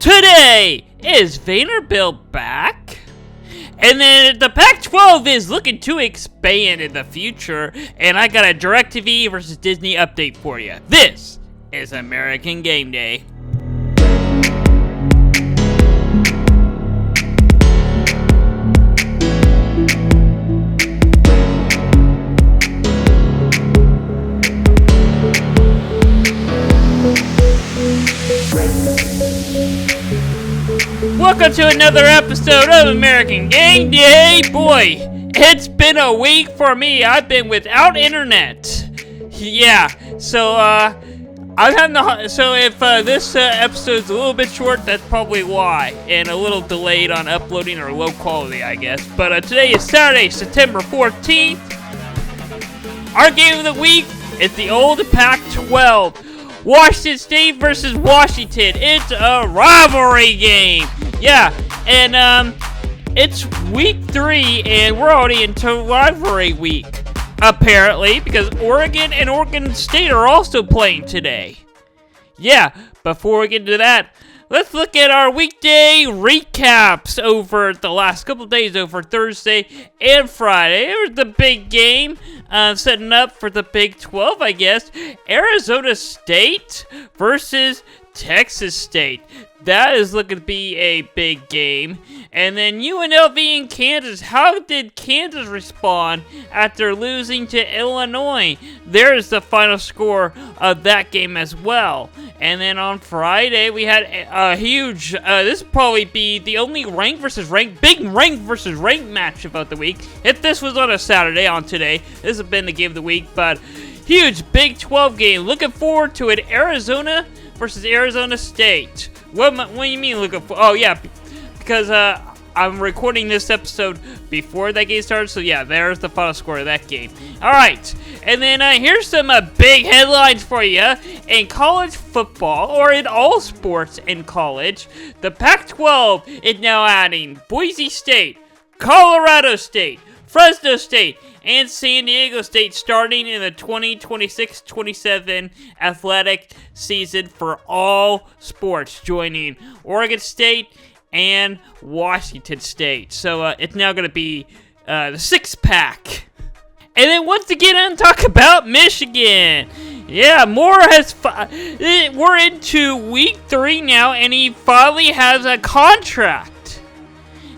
Today, is Vanderbilt back? And then the Pac-12 is looking to expand in the future, and I got a DirecTV versus Disney update for you. This is American Game Day. Welcome to another episode of American Game Day. Boy, it's been a week for me. I've been without internet. Yeah, so if this episode's a little bit short, that's probably why, and a little delayed on uploading or low quality, I guess. But today is Saturday, September 14th. Our game of the week is the old Pac-12. Washington State versus Washington. It's a rivalry game. Yeah, and it's week 3, and we're already into rivalry week, apparently, because Oregon and Oregon State are also playing today. Yeah, before we get into that, let's look at our weekday recaps over the last couple days, over Thursday and Friday. It was the big game, setting up for the Big 12, I guess. Arizona State versus Texas State. That is looking to be a big game. And then UNLV and Kansas. How did Kansas respond after losing to Illinois? There's the final score of that game as well. And then on Friday, we had a huge, this would probably be the only ranked versus ranked, big ranked versus ranked matchup of the week. If this was on a Saturday, on today, this would have been the game of the week. But huge Big 12 game. Looking forward to it. Arizona versus Arizona State. What do you mean looking for? Oh, yeah, because I'm recording this episode before that game started, so yeah, there's the final score of that game. All right, and then here's some big headlines for you. In college football, or in all sports in college, the Pac-12 is now adding Boise State, Colorado State, Fresno State, and San Diego State starting in the 2026-27 athletic season for all sports, joining Oregon State and Washington State. So it's now going to be the six-pack. And then once again, talk about Michigan. Yeah, Moore has... we're into week 3 now, and he finally has a contract.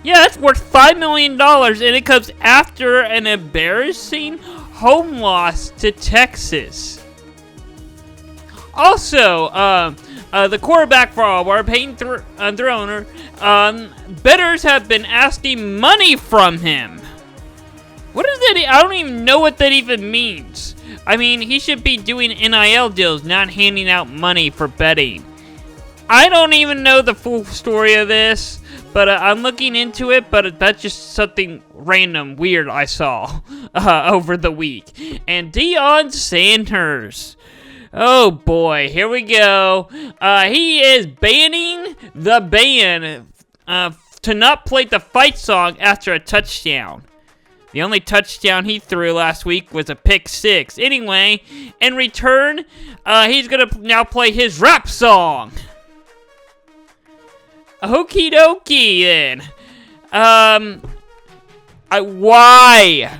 Yeah, that's worth $5 million, and it comes after an embarrassing home loss to Texas. Also, the quarterback for Auburn, Peyton Throner, bettors have been asking money from him. What is that? I don't even know what that even means. I mean, he should be doing NIL deals, not handing out money for betting. I don't even know the full story of this, but I'm looking into it, but that's just something random, weird I saw over the week. And Deion Sanders. Oh boy, here we go. He is banning the band to not play the fight song after a touchdown. The only touchdown he threw last week was a pick 6. Anyway, in return, he's going to now play his rap song. Okie dokie then. Why?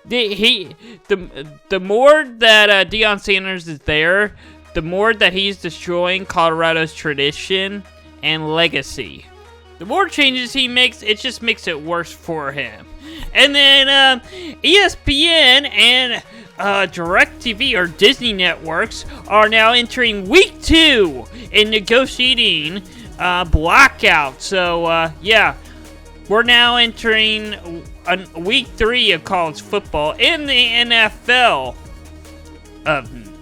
The more that Deion Sanders is there, the more that he's destroying Colorado's tradition and legacy. The more changes he makes, it just makes it worse for him. And then ESPN and DirecTV or Disney networks are now entering week 2 in negotiating blackout. So yeah, we're now entering week 3 of college football. In the NFL,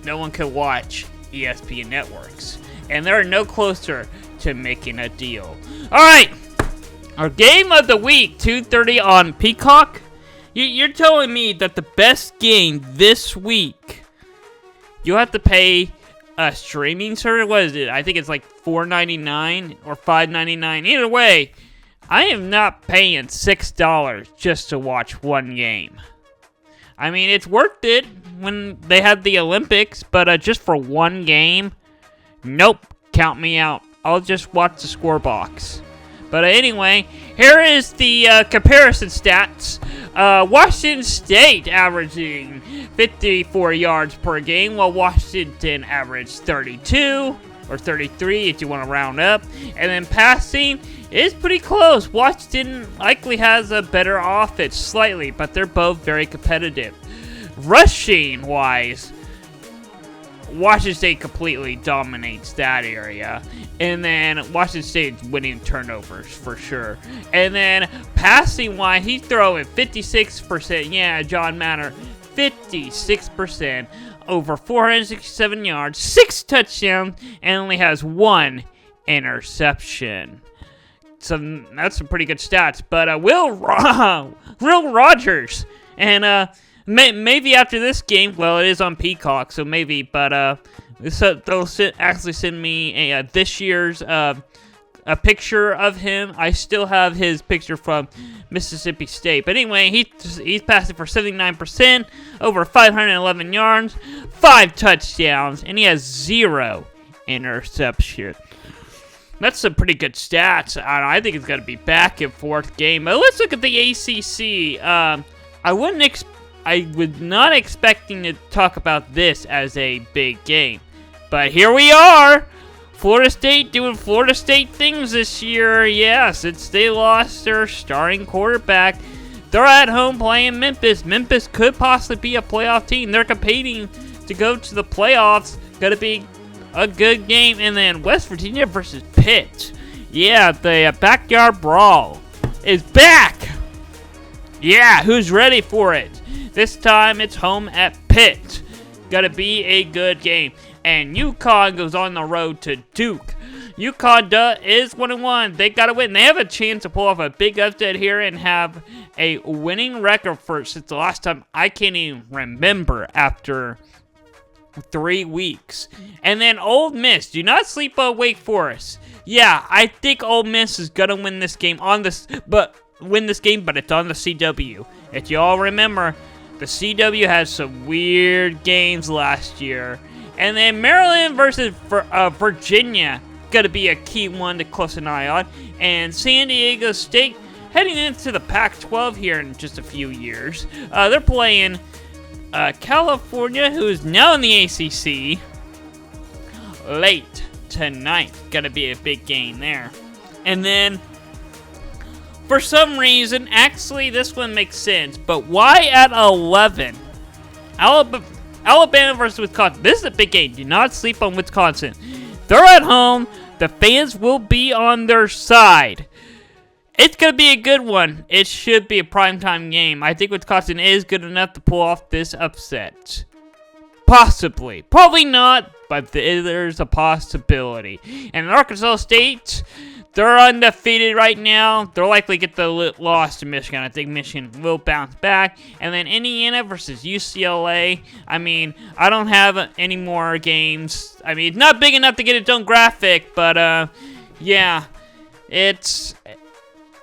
no one can watch ESPN networks, and they're no closer to making a deal. All right, our game of the week, 2:30 on Peacock. You're telling me that the best game this week, you have to pay a streaming service? What is it? I think it's like $4.99 or $5.99. Either way, I am not paying $6 just to watch one game. I mean, it's worth it when they had the Olympics, but just for one game, nope, count me out. I'll just watch the score box. But anyway, here is the comparison stats. Washington State averaging 54 yards per game, while Washington averaged 32 or 33 if you want to round up. And then passing is pretty close. Washington likely has a better offense slightly, but they're both very competitive. Rushing wise, Washington State completely dominates that area. And then Washington State's winning turnovers for sure. And then passing wise, he's throwing 56%. Yeah, John Matter, 56%. Over 467 yards, 6 touchdowns, and only has 1 interception. So that's some pretty good stats. But Will Rogers, and maybe after this game, well, it is on Peacock, so maybe, but they'll actually send me a this year's a picture of him. I still have his picture from Mississippi State. But anyway, he's passing for 79%, over 511 yards, 5 touchdowns, and he has 0 interception. That's some pretty good stats. I think it's going to be back and forth game. But let's look at the ACC. I was not expecting to talk about this as a big game. But here we are. Florida State doing Florida State things this year. Yeah, since they lost their starting quarterback. They're at home playing Memphis. Memphis could possibly be a playoff team. They're competing to go to the playoffs. Going to be a good game. And then West Virginia versus Pitt. Yeah, the backyard brawl is back. Yeah, who's ready for it? This time it's home at Pitt. Gotta be a good game. And UConn goes on the road to Duke. UConn is 1-1. They gotta win. They have a chance to pull off a big upset here and have a winning record since the last time I can't even remember after 3 weeks. And then Ole Miss. Do not sleep on Wake Forest. Yeah, I think Ole Miss is gonna win this game but it's on the CW. If you all remember, the CW had some weird games last year. And then Maryland versus Virginia, gonna be a key one to close an eye on. And San Diego State heading into the Pac-12 here in just a few years. They're playing California, who is now in the ACC, late tonight. Gonna be a big game there. And then, for some reason, actually this one makes sense, but why at 11? Alabama versus Wisconsin. This is a big game. Do not sleep on Wisconsin. They're at home. The fans will be on their side. It's going to be a good one. It should be a primetime game. I think Wisconsin is good enough to pull off this upset. Possibly. Probably not, but there's a possibility. And Arkansas State, they're undefeated right now. They'll likely get the loss to Michigan. I think Michigan will bounce back. And then Indiana versus UCLA. I mean, I don't have any more games. I mean, it's not big enough to get its own graphic, but yeah, it's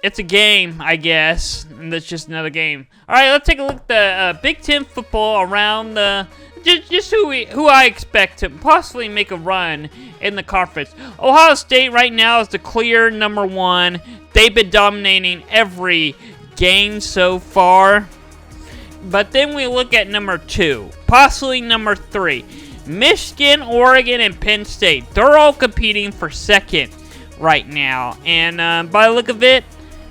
a game, I guess. And that's just another game. All right, let's take a look at the Big Ten football around the just who I expect to possibly make a run in the conference. Ohio State right now is the clear number 1. They've been dominating every game so far. But then we look at number 2, possibly number 3. Michigan, Oregon, and Penn State. They're all competing for second right now. And by the look of it,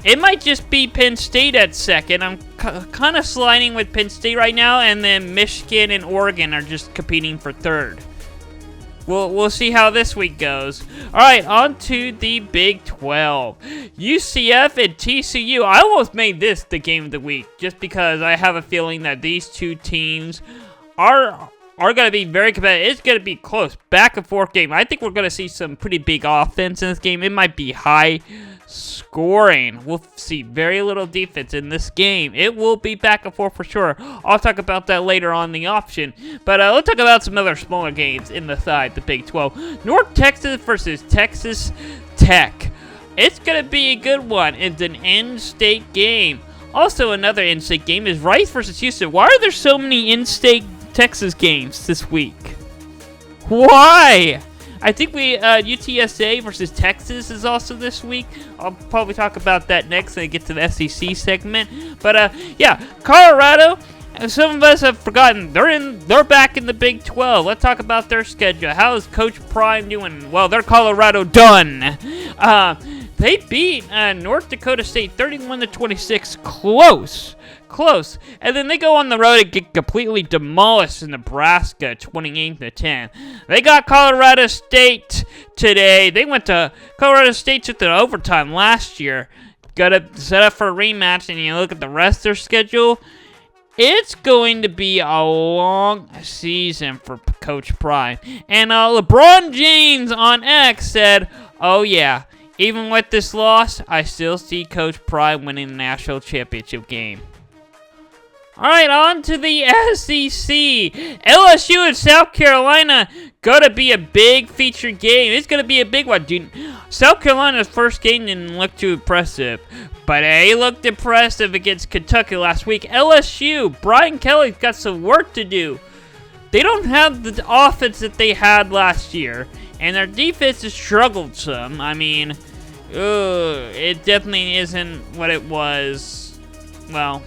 it might just be Penn State at second. I'm kind of sliding with Penn State right now, and then Michigan and Oregon are just competing for third. We'll see how this week goes. All right, on to the Big 12. UCF and TCU. I almost made this the game of the week just because I have a feeling that these two teams are going to be very competitive. It's going to be close, back and forth game. I think we're going to see some pretty big offense in this game. It might be high scoring. We'll see very little defense in this game. It will be back and forth for sure. I'll talk about that later on the option. But let's talk about some other smaller games in the Big 12. North Texas versus Texas Tech. It's going to be a good one. It's an in-state game. Also, another in-state game is Rice versus Houston. Why are there so many in-state Texas games this week? Why? I think UTSA versus Texas is also this week. I'll probably talk about that next when I get to the SEC segment. But yeah, Colorado. Some of us have forgotten they're back in the Big 12. Let's talk about their schedule. How is Coach Prime doing? Well, they're Colorado done. They beat North Dakota State 31-26. Close. And then they go on the road and get completely demolished in Nebraska 28-10. They got Colorado State today. They went to Colorado State took the overtime last year. Got to set up for a rematch, and you look at the rest of their schedule. It's going to be a long season for Coach Prime. And LeBron James on X said, oh yeah, even with this loss, I still see Coach Prime winning the national championship game. Alright, on to the SEC. LSU and South Carolina gonna be a big featured game. It's gonna be a big one, dude. South Carolina's first game didn't look too impressive, but he looked impressive against Kentucky last week. LSU, Brian Kelly's got some work to do. They don't have the offense that they had last year, and their defense has struggled some. I mean, it definitely isn't what it was. Well,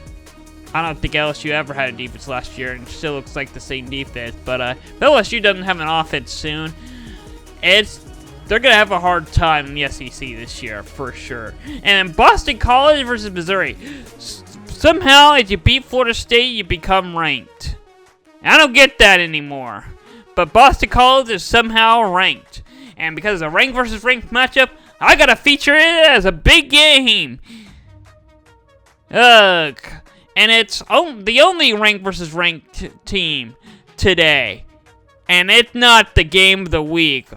I don't think LSU ever had a defense last year, and it still looks like the same defense. But LSU doesn't have an offense soon. They're going to have a hard time in the SEC this year, for sure. And Boston College versus Missouri. Somehow, if you beat Florida State, you become ranked. I don't get that anymore. But Boston College is somehow ranked. And because of a ranked versus ranked matchup, I got to feature it as a big game. Ugh. And it's the only ranked versus ranked team today. And it's not the game of the week.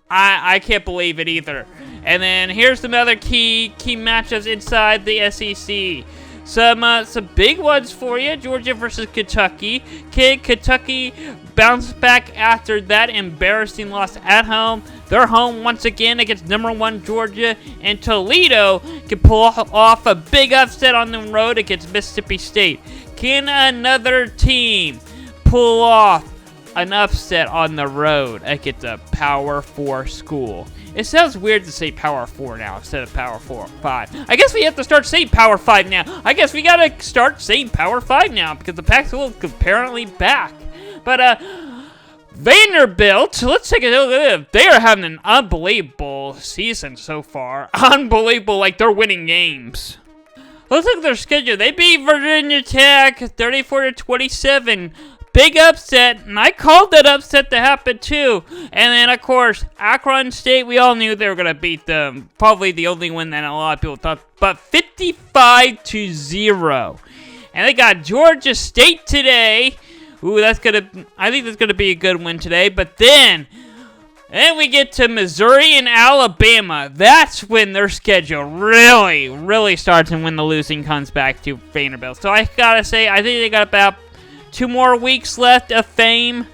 I can't believe it either. And then here's some other key matchups inside the SEC. Some big ones for you. Georgia versus Kentucky. Kentucky bounced back after that embarrassing loss at home. They're home once again against #1 Georgia, and Toledo can pull off a big upset on the road against Mississippi State. Can another team pull off an upset on the road against a Power 4 school? It sounds weird to say Power 4 now instead of Power 5. I guess we have to start saying Power 5 now. I guess we gotta start saying Power 5 now because the Pac-12 is apparently back. But, Vanderbilt, let's take a look at it. They are having an unbelievable season so far. Unbelievable, like they're winning games. Let's look at their schedule. They beat Virginia Tech 34-27. Big upset, and I called that upset to happen too. And then, of course, Akron State, we all knew they were going to beat them. Probably the only win that a lot of people thought. But 55-0. And they got Georgia State today. Ooh, I think that's gonna be a good win today. But then we get to Missouri and Alabama. That's when their schedule really starts, and when the losing comes back to Vanderbilt. So I gotta say, I think they got about 2 more weeks left of fame.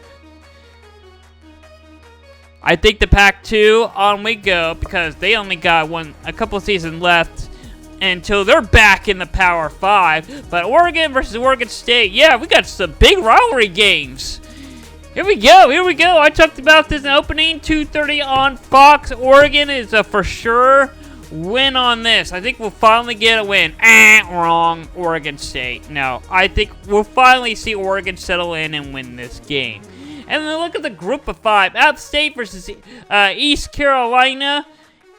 I think the Pac-2 on we go because they only got a couple of seasons left until they're back in the Power 5. But Oregon versus Oregon State, yeah, we got some big rivalry games. Here we go. I talked about this in opening, 2:30 on Fox. Oregon is a for sure win on this. I think we'll finally get a win. Wrong. Oregon State. No, I think we'll finally see Oregon settle in and win this game. And then look at the group of 5. App State versus East Carolina.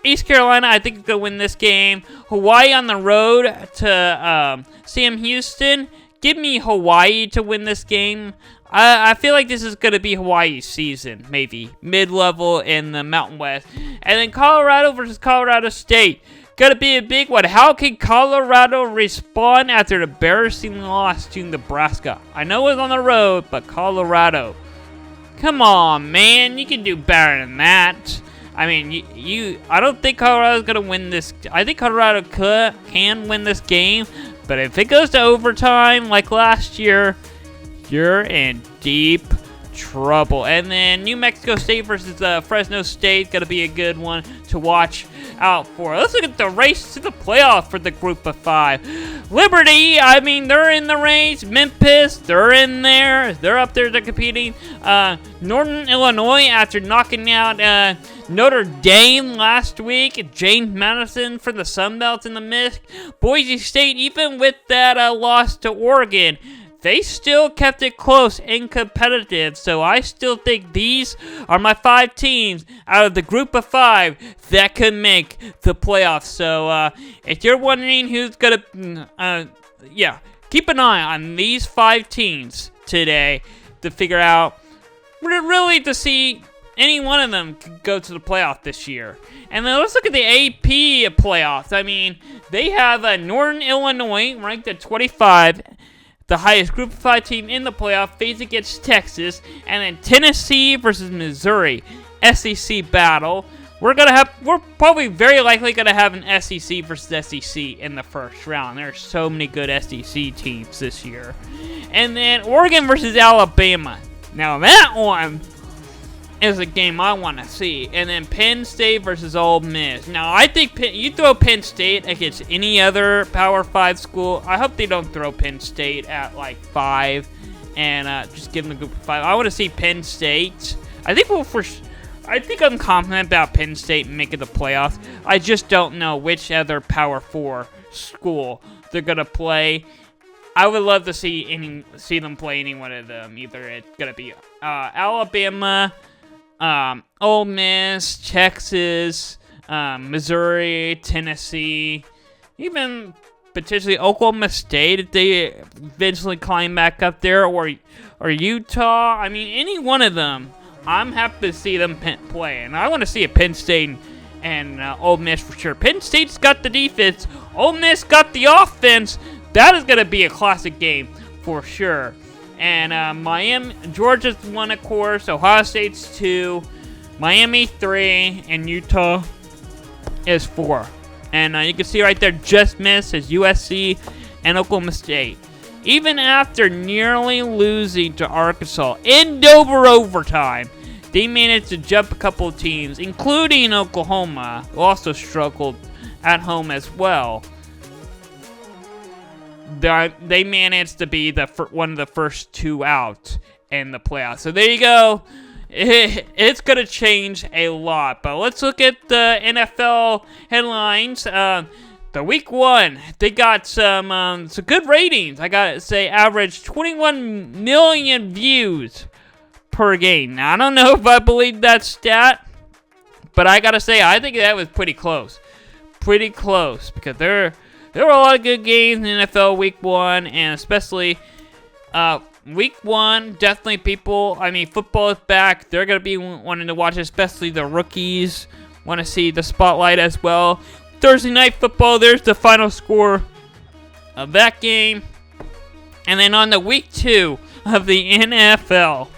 East Carolina, I think, is going to win this game. Hawaii on the road to Sam Houston. Give me Hawaii to win this game. I feel like this is going to be Hawaii's season, maybe. Mid-level in the Mountain West. And then Colorado versus Colorado State. Going to be a big one. How can Colorado respond after an embarrassing loss to Nebraska? I know it's on the road, but Colorado. Come on, man. You can do better than that. I mean, I don't think Colorado's going to win this. I think Colorado can win this game. But if it goes to overtime like last year, you're in deep trouble. And then New Mexico State versus Fresno State, gonna be a good one to watch out for. Let's look at the race to the playoff for the group of 5. Liberty, I mean, they're in the race. Memphis, they're in there. They're up there, they're competing. Northern Illinois, after knocking out Notre Dame last week. James Madison for the Sun Belt in the mix. Boise State, even with that loss to Oregon, they still kept it close and competitive, so I still think these are my 5 teams out of the group of 5 that could make the playoffs. So if you're wondering who's gonna, keep an eye on these 5 teams today to figure out, really to see any one of them could go to the playoff this year. And then let's look at the AP playoffs. I mean, they have Northern Illinois ranked at 25. The highest group of 5 team in the playoff, faced against Texas, and then Tennessee versus Missouri, SEC battle. We're probably very likely gonna have an SEC versus SEC in the first round. There's so many good SEC teams this year. And then Oregon versus Alabama. Now that one is a game I want to see. And then Penn State versus Ole Miss. Now, I think you throw Penn State against any other Power 5 school. I hope they don't throw Penn State at like 5 and just give them a group of 5. I want to see Penn State. I think I'm confident about Penn State making the playoffs. I just don't know which other Power 4 school they're gonna play. I would love to see them play any one of them. Either it's gonna be Alabama, Ole Miss, Texas, Missouri, Tennessee, even potentially Oklahoma State if they eventually climb back up there, or Utah. I mean, any one of them, I'm happy to see them play. And I want to see a Penn State and Ole Miss for sure. Penn State's got the defense. Ole Miss got the offense. That is going to be a classic game for sure. And Georgia's 1, of course. Ohio State's 2. Miami 3. And Utah is 4. And you can see right there, just missed is USC and Oklahoma State. Even after nearly losing to Arkansas in double overtime, they managed to jump a couple of teams, including Oklahoma, who also struggled at home as well. They managed to be one of the first 2 out in the playoffs. So there you go. It's going to change a lot. But let's look at the NFL headlines. The week 1, they got some good ratings. I got to say, average 21 million views per game. Now, I don't know if I believe that stat, but I got to say, I think that was pretty close. Pretty close, because there were a lot of good games in NFL week 1, and especially week 1, definitely football is back. They're going to be wanting to watch, especially the rookies. Want to see the spotlight as well. Thursday Night Football, there's the final score of that game. And then on the week 2 of the NFL,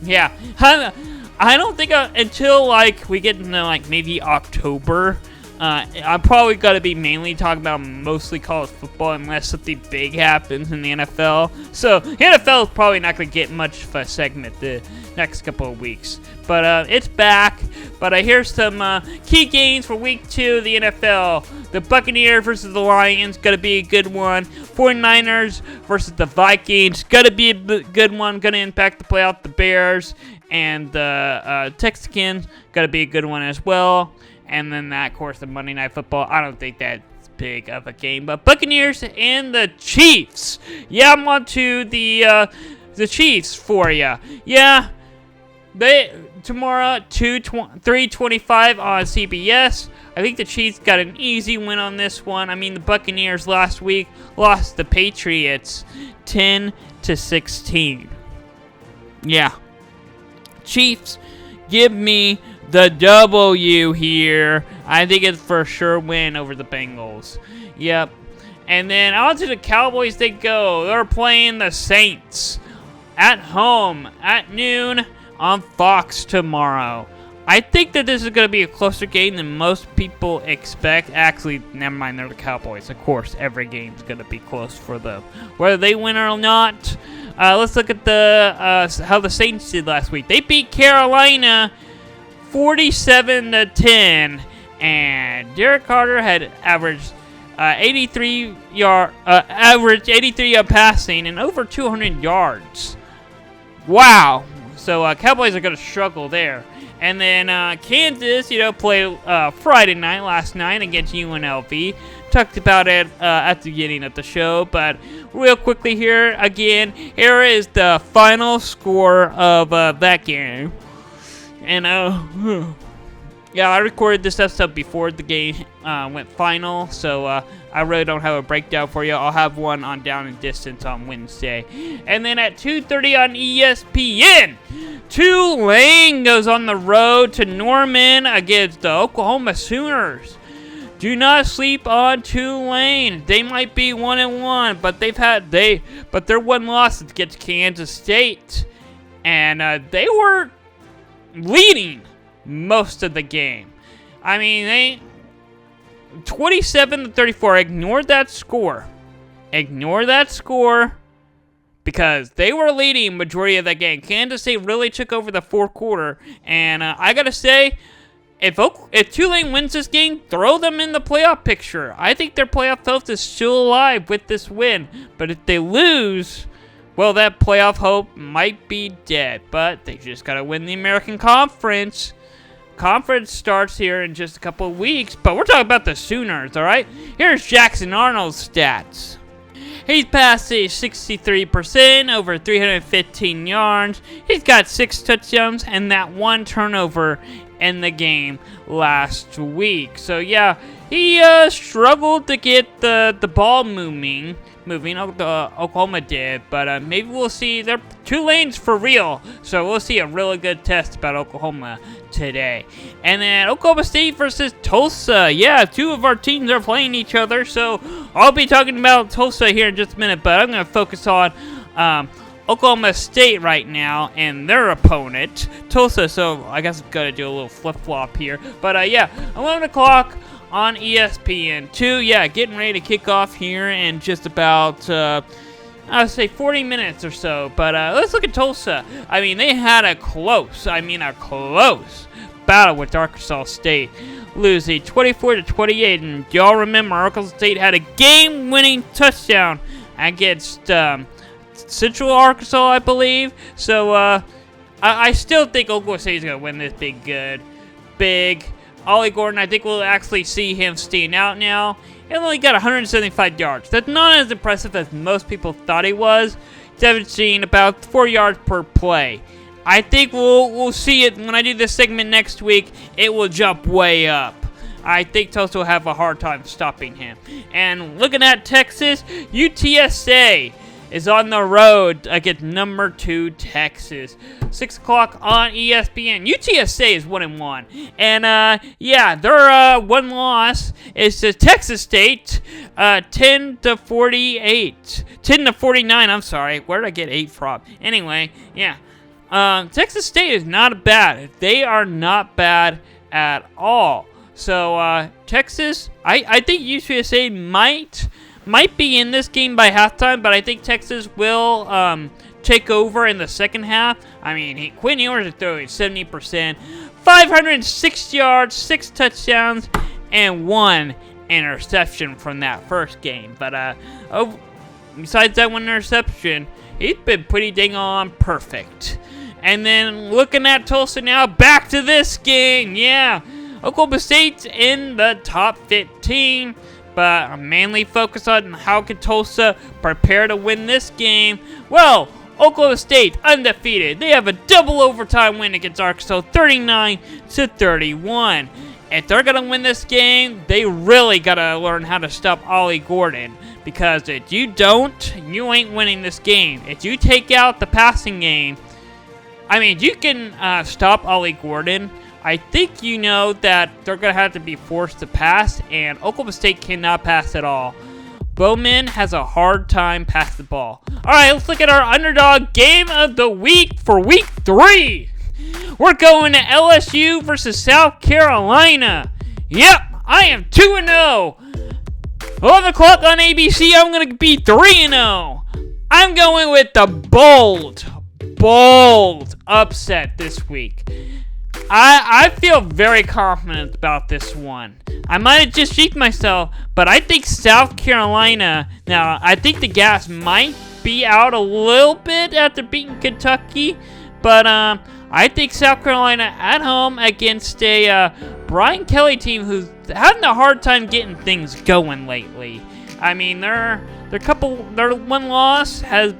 yeah, I don't think until we get into maybe October, I'm probably going to be mainly talking about mostly college football unless something big happens in the NFL. So, the NFL is probably not going to get much of a segment the next couple of weeks. But it's back. But here's some key games for week 2 of the NFL. The Buccaneers versus the Lions, going to be a good one. 49ers versus the Vikings, going to be a good one. Going to impact the playoff. The Bears and the Texans, going to be a good one as well. And then that, of course, the Monday Night Football. I don't think that's big of a game. But Buccaneers and the Chiefs. Yeah, I'm on to the Chiefs for you. Yeah, tomorrow, 3:25 on CBS. I think the Chiefs got an easy win on this one. I mean, the Buccaneers last week lost the Patriots 10-16. Yeah. Chiefs, give me the W here. I think it's for sure win over the Bengals. Yep. And then on to the Cowboys they go. They're playing the Saints at home at noon on Fox tomorrow. I think that this is going to be a closer game than most people expect. Actually, never mind, they're the Cowboys. Of course, every game's going to be close for them, whether they win or not. Let's look at the how the Saints did last week. They beat Carolina 47-10, and Derek Carter had averaged 83 yard passing and over 200 yards. Wow. So Cowboys are going to struggle there. And then Kansas, played Friday night last night against UNLV. Talked about it at the beginning of the show, but real quickly here again, here is the final score of that game. And yeah, I recorded this episode before the game went final, so I really don't have a breakdown for you. I'll have one on Down and Distance on Wednesday. And then at 2:30 on ESPN, Tulane goes on the road to Norman against the Oklahoma Sooners. Do not sleep on Tulane. They might be 1-1, but their one loss is against Kansas State, and they were leading most of the game. I mean, they 27-34. Ignored that score. Ignore that score because they were leading majority of that game. Kansas State really took over the fourth quarter, and I gotta say, if Tulane wins this game, throw them in the playoff picture. I think their playoff hopes is still alive with this win. But if they lose, well, that playoff hope might be dead. But they just gotta win the American Conference. Conference starts here in just a couple of weeks, but we're talking about the Sooners, all right? Here's Jackson Arnold's stats. He's passed 63%, over 315 yards. He's got 6 touchdowns and that 1 turnover in the game last week. So yeah, he struggled to get the ball moving. Oklahoma did, but maybe we'll see. They're Tulane's for real, so we'll see a really good test about Oklahoma today. And then Oklahoma State versus Tulsa. Yeah, 2 of our teams are playing each other, so I'll be talking about Tulsa here in just a minute, but I'm going to focus on Oklahoma State right now and their opponent, Tulsa. So I guess I'm going to do a little flip-flop here. But yeah, 11 o'clock on ESPN2. Yeah, getting ready to kick off here in just about, I would say 40 minutes or so. But let's look at Tulsa. I mean, they had a close battle with Arkansas State, losing 24-28. And y'all remember, Arkansas State had a game-winning touchdown against Central Arkansas, I believe. So I still think Oklahoma State is going to win this big. Ollie Gordon, I think we'll actually see him stand out now. He only got 175 yards. That's not as impressive as most people thought he was. He's averaging about 4 yards per play. I think we'll see it when I do this segment next week. It will jump way up. I think Tulsa will have a hard time stopping him. And looking at Texas, UTSA is on the road against number 2 Texas. 6 o'clock on ESPN. UTSA is 1-1. And yeah, their one loss is to Texas State, 10-48. 10-49, I'm sorry. Where did I get 8 from? Anyway, yeah. Texas State is not bad. They are not bad at all. So, Texas, I think UTSA might be in this game by halftime, but I think Texas will take over in the second half. I mean, Quinn Ewers is throwing 70%, 506 yards, 6 touchdowns, and 1 interception from that first game. But besides that 1 interception, he's been pretty dang on perfect. And then looking at Tulsa now, back to this game. Yeah, Oklahoma State's in the top 15. But I'm mainly focused on how can Tulsa prepare to win this game. Well, Oklahoma State, undefeated. They have a double overtime win against Arkansas, 39-31. If they're going to win this game, they really got to learn how to stop Ollie Gordon. Because if you don't, you ain't winning this game. If you take out the passing game, I mean, you can stop Ollie Gordon. I think you know that they're going to have to be forced to pass, and Oklahoma State cannot pass at all. Bowman has a hard time passing the ball. All right, let's look at our underdog game of the week for week 3. We're going to LSU versus South Carolina. Yep, I am 2-0. 11 o'clock on ABC, I'm going to be 3-0. I'm going with the bold upset this week. I feel very confident about this one. I might have just cheated myself, but I think South Carolina, now I think the gas might be out a little bit after beating Kentucky, but I think South Carolina at home against a Brian Kelly team who's having a hard time getting things going lately. I mean, their one loss has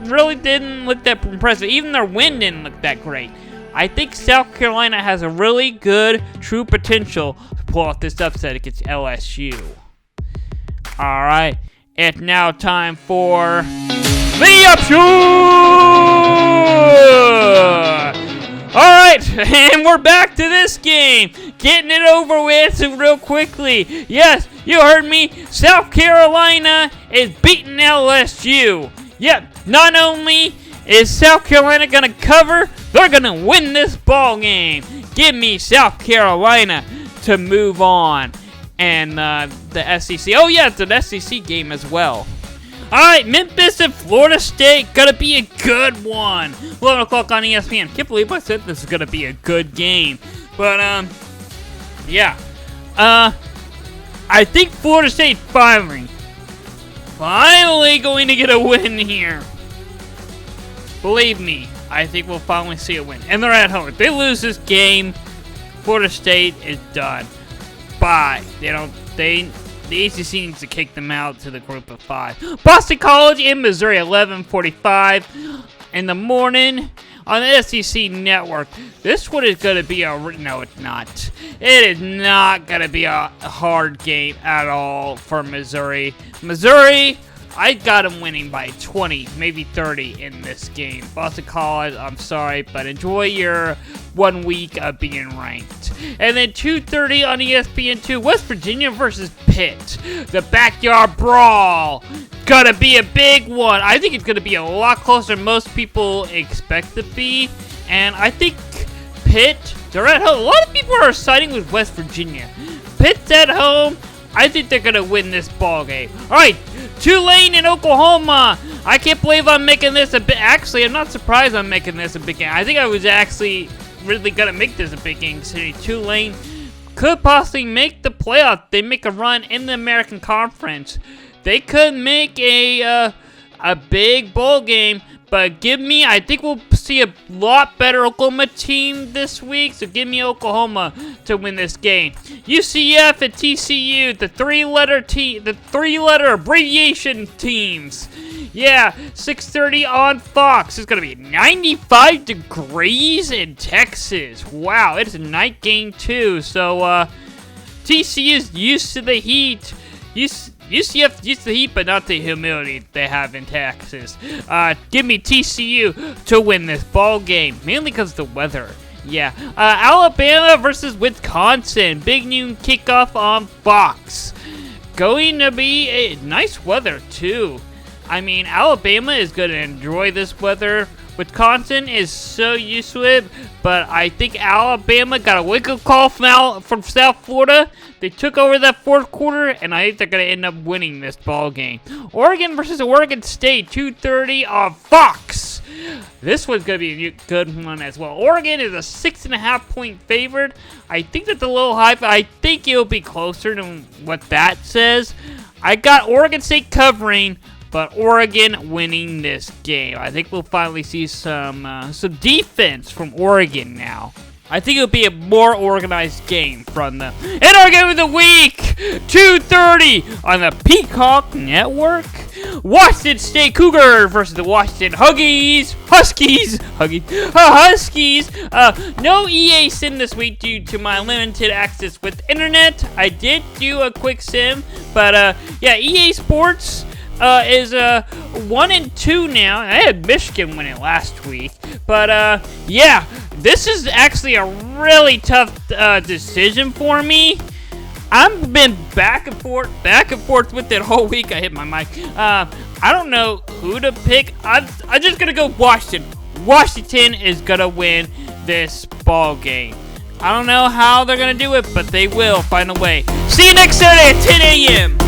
really didn't look that impressive. Even their win didn't look that great. I think South Carolina has a really good, true potential to pull off this upset against LSU. All right, it's now time for the upset. All right, and we're back to this game. Getting it over with real quickly. Yes, you heard me. South Carolina is beating LSU. Yep, not only is South Carolina going to cover, they're going to win this ball game. Give me South Carolina to move on. And the SEC. Oh, yeah, it's an SEC game as well. All right, Memphis and Florida State. Going to be a good one. 11 o'clock on ESPN. Can't believe I said this is going to be a good game. But, yeah. I think Florida State finally going to get a win here. Believe me, I think we'll finally see a win. And they're at home. If they lose this game, Florida State is done. Bye. The ACC needs to kick them out to the group of 5. Boston College in Missouri, 11:45 in the morning on the SEC Network. This one is going to be no, it's not. It is not going to be a hard game at all for Missouri. Missouri, I got them winning by 20, maybe 30 in this game. Boston College, I'm sorry, but enjoy your 1 week of being ranked. And then 2:30 on ESPN2, West Virginia versus Pitt. The backyard brawl. Gonna be a big one. I think it's gonna be a lot closer than most people expect to be. And I think Pitt, they're at home. A lot of people are siding with West Virginia. Pitt's at home. I think they're going to win this ball game. All right, Tulane in Oklahoma. I can't believe I'm making this a bit. Actually, I'm not surprised I'm making this a big game. I think I was actually really going to make this a big game. Tulane could possibly make the playoff. They make a run in the American Conference. They could make a big bowl game. But I think we'll see a lot better Oklahoma team this week. So give me Oklahoma to win this game. UCF and TCU, the three-letter abbreviation teams. Yeah, 6:30 on Fox. It's going to be 95 degrees in Texas. Wow, it's a night game too. So TCU is used to the heat. UCF used to the heat, but not the humidity they have in Texas. Give me TCU to win this ball game, mainly because of the weather. Yeah. Alabama versus Wisconsin. Big noon kickoff on Fox. Going to be a nice weather, too. I mean, Alabama is going to enjoy this weather. Wisconsin is so used to it, but I think Alabama got a wake-up call from South Florida. They took over that fourth quarter, and I think they're going to end up winning this ball game. Oregon versus Oregon State, 2:30 on Fox. This one's going to be a good one as well. Oregon is a 6.5-point favorite. I think that's a little high, but I think it'll be closer than what that says. I got Oregon State covering, but Oregon winning this game. I think we'll finally see some defense from Oregon now. I think it'll be a more organized game from them. And our game of the week, 2:30 on the Peacock Network. Washington State Cougars versus the Washington Huskies. No EA sim this week due to my limited access with internet. I did do a quick sim, but yeah, EA Sports is 1-2 now. I had Michigan win it last week, but yeah, this is actually a really tough decision for me. I've been back and forth with it all week. I hit my mic. I don't know who to pick. I'm just gonna go Washington. Washington is gonna win this ball game. I don't know how they're gonna do it, but they will find a way. See you next Saturday at 10 a.m.